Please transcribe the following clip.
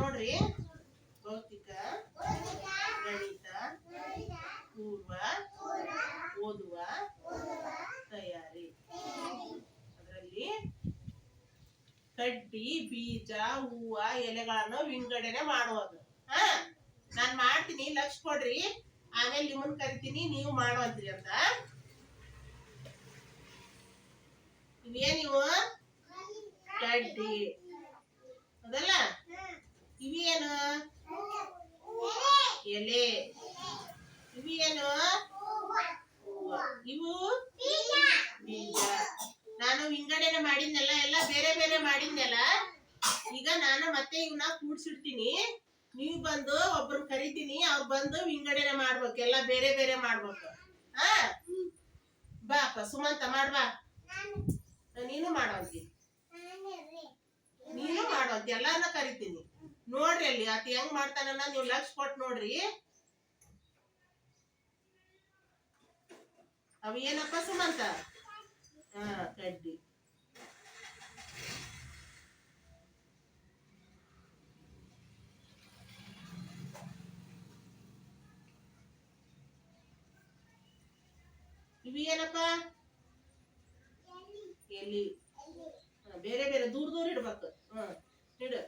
ನೋಡ್ರಿ. ಭೌತಿಕ, ಗಣಿತ, ಪೂರ್ವ, ಓದುವ ತಯಾರಿ. ಅದರಲ್ಲಿ ಕಡ್ಡಿ, ಬೀಜ, ಹೂವ, ಎಲೆಗಳನ್ನು ವಿಂಗಡಣೆ ಮಾಡುವುದು. ಹಾ, ನಾನ್ ಮಾಡ್ತೀನಿ, ಲಕ್ಷ ಕೊಡ್ರಿ. ಆಮೇಲೆ ನಿಮ್ಮನ್ ಕರಿತೀನಿ, ನೀವು ಮಾಡುವಂತ್ರಿ ಅಂತ. ಇವೇನಿವು? ಕಡ್ಡಿ ಅದಲ್ಲ. ಇವೇನು? ಎಲೆ. ಇವೇನು? ಇವು ಬೀಜ. ನಾನು ವಿಂಗಡಣೆ ಮಾಡಿದ್ನೆಲ್ಲ ಎಲ್ಲ ಬೇರೆ ಬೇರೆ ಮಾಡಿದ್ನೆಲ್ಲ. ಈಗ ನಾನು ಮತ್ತೆ ಇವನ್ನ ಕೂಡ್ಸಿಡ್ತೀನಿ. ನೀವು ಬಂದು ಒಬ್ರು ಕರಿತೀನಿ, ಅವ್ರು ಬಂದು ವಿಂಗಡಣೆ ಮಾಡ್ಬೇಕು, ಎಲ್ಲ ಬೇರೆ ಬೇರೆ ಮಾಡ್ಬೇಕು. ಹಾ, ಬಾಪ ಸುಮಂತ ಮಾಡ್ಬಾ. ನೀನು ಮಾಡುವಂತಿ, ನೀನು ಮಾಡುವಂತಿ, ಎಲ್ಲಾರನ್ನ ಕರಿತೀನಿ. ನೋಡ್ರಿ ಅಲ್ಲಿ ಆತ ಹೆಂಗ್ ಮಾಡ್ತಾನ, ನೀವು ಲಕ್ಷ ಕೊಟ್ಟು ನೋಡ್ರಿ. ಅವ ಏನಪ್ಪ ಸುಮಂತ? ಹಾ, ಕಡ್ಡಿ. ಇವು ಏನಪ್ಪ? ಎಲಿ. ಬೇರೆ ಬೇರೆ ದೂರ ದೂರ ಇಡ್ಬೇಕು. ಇಡು.